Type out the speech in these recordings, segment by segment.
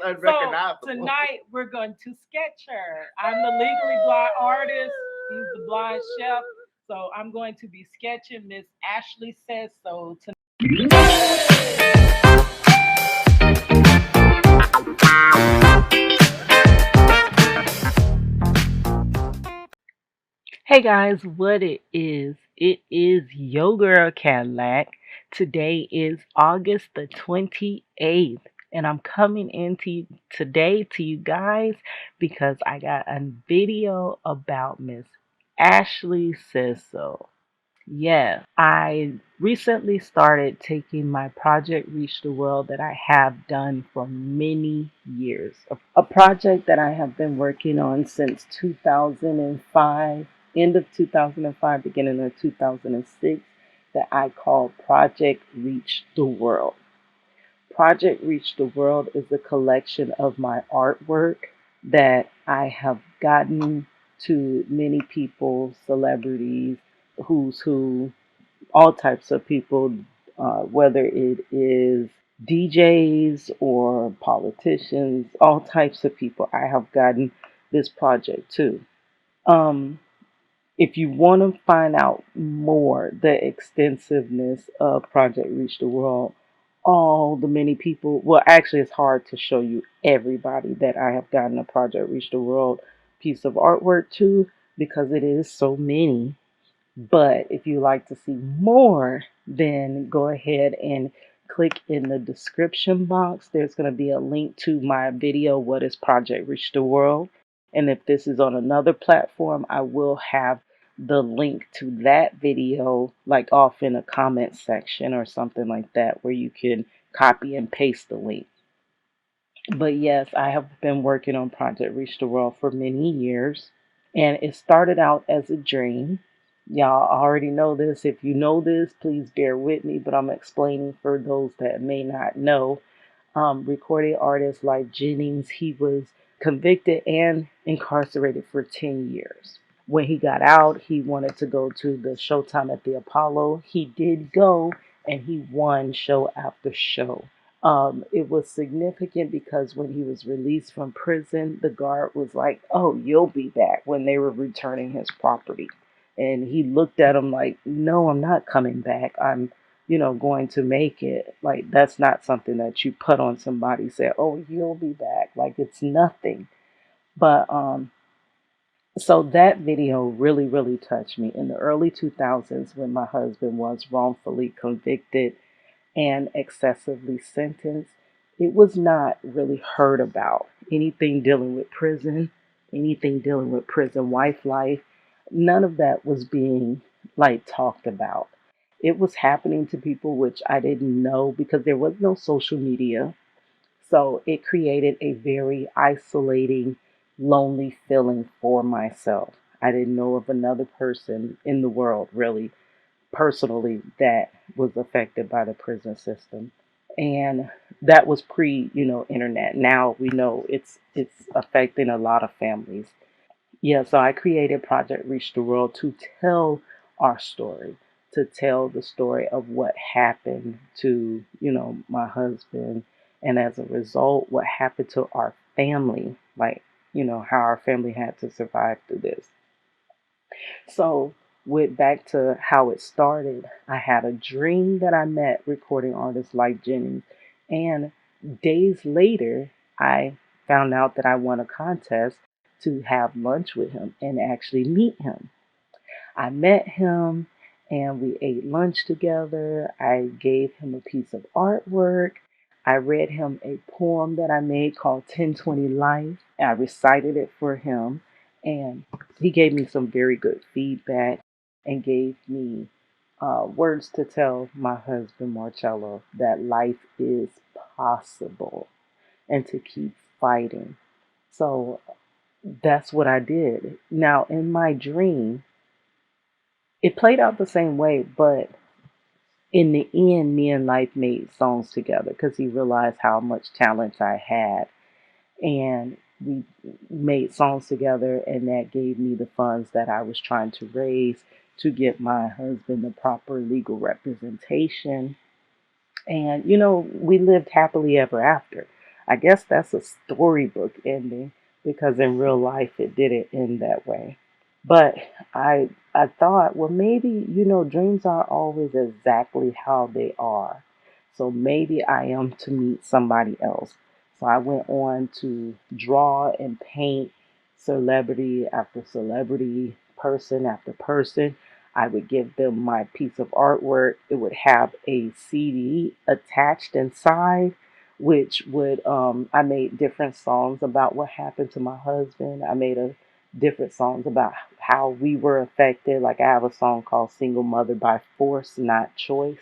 So tonight we're going to sketch her. I'm the legally blind artist. He's the blind chef. So I'm going to be sketching Miss Ashley Says So tonight. Hey guys, what it is your girl Kadlac. Today is August the 28th, and I'm coming into today to you guys because I got a video about Miss Ashley Says So. Yes, I recently started taking my project Reach the World that I have done for many years. A project that I have been working on since 2005, end of 2005, beginning of 2006, that I call Project Reach the World. Project Reach the World is a collection of my artwork that I have gotten to many people, celebrities, who's who, all types of people, whether it is DJs or politicians, all types of people. I have gotten this project to. Um, if you want to find out more, the extensiveness of Project Reach the World, all the many people, well, actually, it's hard to show you everybody that I have gotten a Project Reach the World piece of artwork to because it is so many. But if you like to see more, then go ahead and click in the description box. There's going to be a link to my video, What is Project Reach the World? And if this is on another platform, I will have the link to that video like off in a comment section or something like that where you can copy and paste the link. But yes, I have been working on Project Reach the World for many years. And it started out as a dream. Y'all already know this. If you know this, please bear with me, but I'm explaining for those that may not know. Recording artist like Jennings, he was convicted and incarcerated for 10 years. When he got out, he wanted to go to the Showtime at the Apollo. He did go and he won show after show. It was significant because when he was released from prison, the guard was like, "Oh, you'll be back," when they were returning his property. And he looked at him like, "No, I'm not coming back. I'm, going to make it." Like, that's not something that you put on somebody, say, "Oh, you'll be back." Like, it's nothing. But, so that video really, really touched me. In the early 2000s, when my husband was wrongfully convicted and excessively sentenced, it was not really heard about. Anything dealing with prison, anything dealing with prison wife life, none of that was being like talked about. It was happening to people which I didn't know because there was no social media. So it created a very isolating, lonely feeling for myself. I didn't know of another person in the world really personally that was affected by the prison system. And that was pre, internet. Now we know it's affecting a lot of families. Yeah, so I created Project Reach the World to tell our story, to tell the story of what happened to, my husband, and as a result, what happened to our family, like, how our family had to survive through this. So, went back to how it started. I had a dream that I met recording artists like Jennings, and days later, I found out that I won a contest to have lunch with him and actually meet him. I met him and we ate lunch together. I gave him a piece of artwork. I read him a poem that I made called 1020 Life. I recited it for him and he gave me some very good feedback and gave me words to tell my husband Marcello that life is possible and to keep fighting. So that's what I did. Now, in my dream, it played out the same way, but in the end, me and Life made songs together because he realized how much talent I had. And we made songs together, and that gave me the funds that I was trying to raise to get my husband the proper legal representation. And, we lived happily ever after. I guess that's a storybook ending because in real life it didn't end that way. But I thought, well, maybe, dreams aren't always exactly how they are. So maybe I am to meet somebody else. So I went on to draw and paint celebrity after celebrity, person after person. I would give them my piece of artwork. It would have a CD attached inside, which would I made different songs about what happened to my husband. I made a different songs about how we were affected. Like I have a song called Single Mother by Force, Not Choice.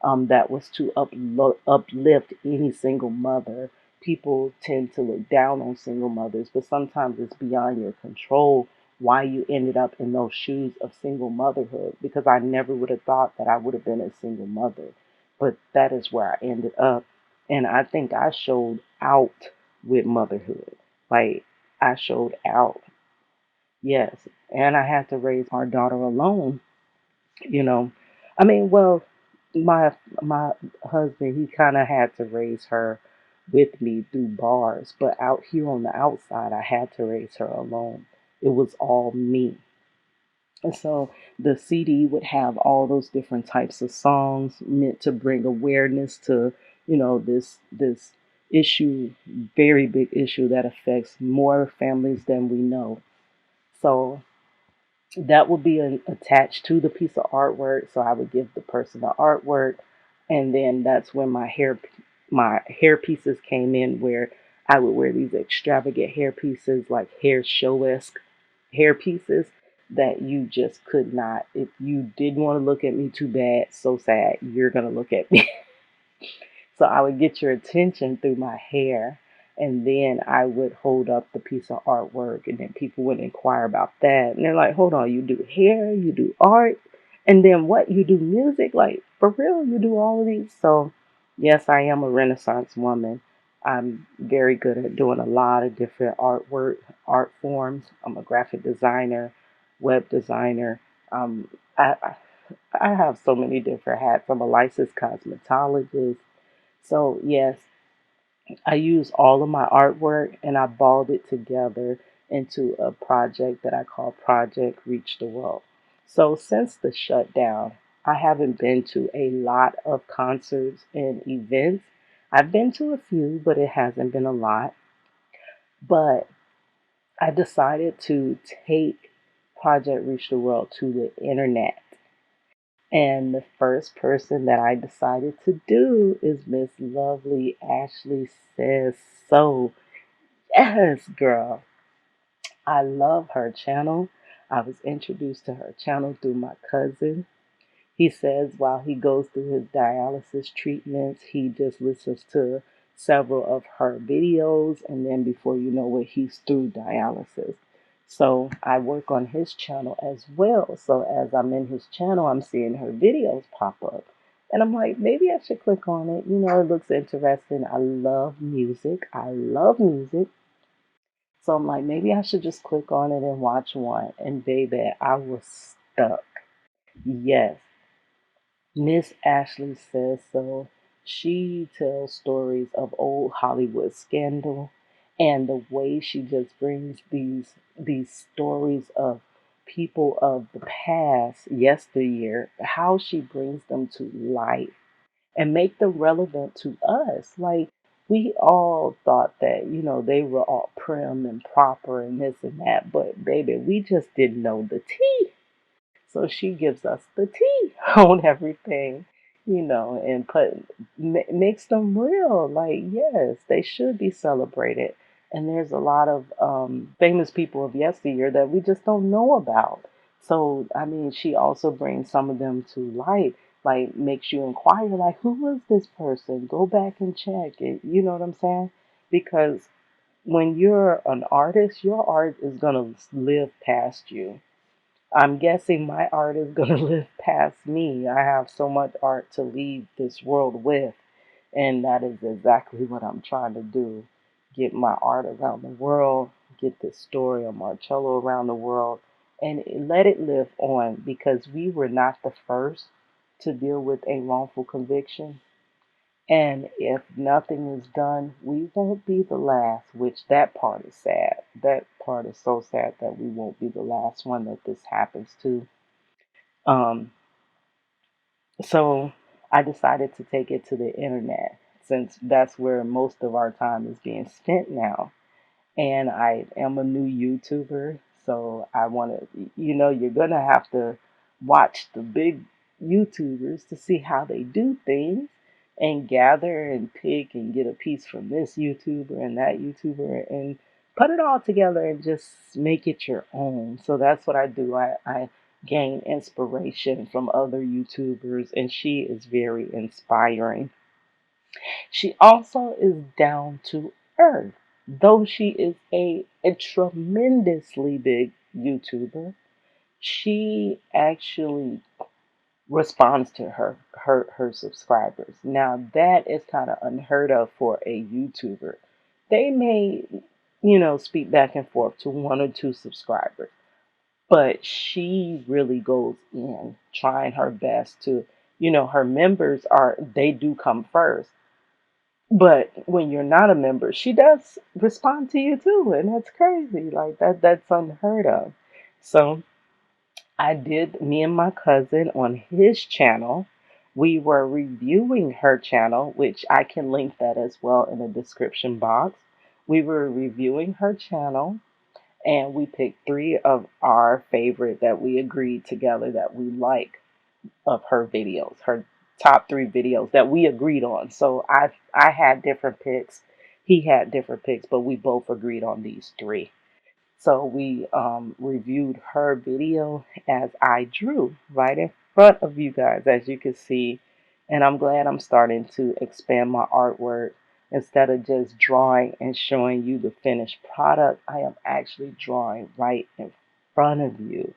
That was to uplift any single mother. People tend to look down on single mothers, but sometimes it's beyond your control why you ended up in those shoes of single motherhood, because I never would have thought that I would have been a single mother. But that is where I ended up. And I think I showed out with motherhood. Like, I showed out. Yes. And I had to raise our daughter alone, you know. I mean, well, my husband, he kind of had to raise her with me through bars, but out here on the outside, I had to raise her alone. It was all me. And so the CD would have all those different types of songs meant to bring awareness to, this issue, very big issue that affects more families than we know. So that would be attached to the piece of artwork. So I would give the person the artwork, and then that's when my hair pieces came in, where I would wear these extravagant hair pieces, like hair show esque hair pieces that you just could not. If you didn't want to look at me too bad, so sad, you're gonna look at me. So I would get your attention through my hair, and then I would hold up the piece of artwork, and then people would inquire about that. And they're like, hold on, you do hair, you do art, and then what? You do music? Like, for real, you do all of these? So, yes, I am a Renaissance woman. I'm very good at doing a lot of different artwork, art forms. I'm a graphic designer, web designer. Um, I, I I have so many different hats. I'm a licensed cosmetologist. So, yes, I used all of my artwork and I balled it together into a project that I call Project Reach the World. So, since the shutdown, I haven't been to a lot of concerts and events. I've been to a few, but it hasn't been a lot. But I decided to take Project Reach the World to the internet. And the first person that I decided to do is Miss Lovely Ashley Says So. Yes, girl. I love her channel. I was introduced to her channel through my cousin. He says while he goes through his dialysis treatments, he just listens to several of her videos, and then before you know it, he's through dialysis. So I work on his channel as well. So as I'm in his channel, I'm seeing her videos pop up. And I'm like, maybe I should click on it. It looks interesting. I love music. I love music. So I'm like, maybe I should just click on it and watch one. And baby, I was stuck. Yes, Miss Ashley Says So. She tells stories of old Hollywood scandal, and the way she just brings these stories of people of the past, yesteryear, how she brings them to life and make them relevant to us. Like, we all thought that, they were all prim and proper and this and that, but baby, we just didn't know the tea. So she gives us the tea on everything, and makes them real. Like, yes, they should be celebrated. And there's a lot of famous people of yesteryear that we just don't know about. So, I mean, she also brings some of them to light, like makes you inquire, like, who was this person? Go back and check it. You know what I'm saying? Because when you're an artist, your art is going to live past you. I'm guessing my art is going to live past me. I have so much art to leave this world with, and that is exactly what I'm trying to do. Get my art around the world, get this story of Marcello around the world, and let it live on, because we were not the first to deal with a wrongful conviction. And if nothing is done, we won't be the last, which that part is sad. That part is so sad that we won't be the last one that this happens to. Um, so I decided to take it to the internet since that's where most of our time is being spent now. And I am a new YouTuber, so I want to, you're gonna have to watch the big YouTubers to see how they do things and gather and pick and get a piece from this YouTuber and that YouTuber and put it all together and just make it your own. So that's what I do. I gain inspiration from other YouTubers, and she is very inspiring. She also is down to earth. Though she is a tremendously big YouTuber, she actually responds to her subscribers. Now that is kind of unheard of for a YouTuber. They may, speak back and forth to one or two subscribers, but she really goes in trying her best to, her members they do come first. But when you're not a member, she does respond to you too, and that's crazy. Like that's unheard of. So me and my cousin on his channel, we were reviewing her channel, which I can link that as well in the description box. We were reviewing her channel, and we picked three of our favorite that we agreed together that we like of her videos, her top three videos that we agreed on. So I had different picks, he had different picks, but we both agreed on these three. So we reviewed her video as I drew right in front of you guys, as you can see. And I'm glad I'm starting to expand my artwork. Instead of just drawing and showing you the finished product, I am actually drawing right in front of you.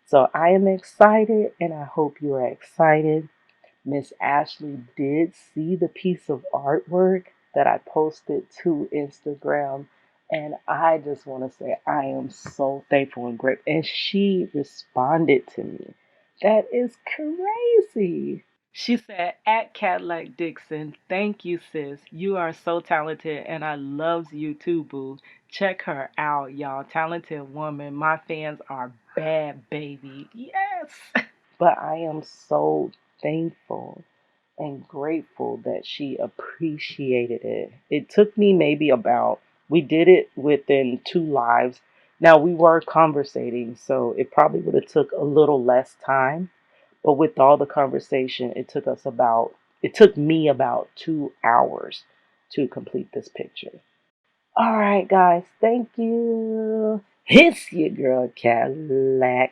So I am excited, and I hope you are excited. Miss Ashley did see the piece of artwork that I posted to Instagram, and I just want to say I am so thankful and grateful. And she responded to me. That is crazy. She said, at Kadlac Dixon, thank you, sis. You are so talented, and I loves you too, boo. Check her out, y'all. Talented woman. My fans are bad, baby. Yes. But I am so thankful and grateful that she appreciated it. It took me maybe we did it within 2 lives. Now we were conversating, so it probably would have took a little less time. But with all the conversation, it took me about 2 hours to complete this picture. All right, guys, thank you. It's your girl Kadlac.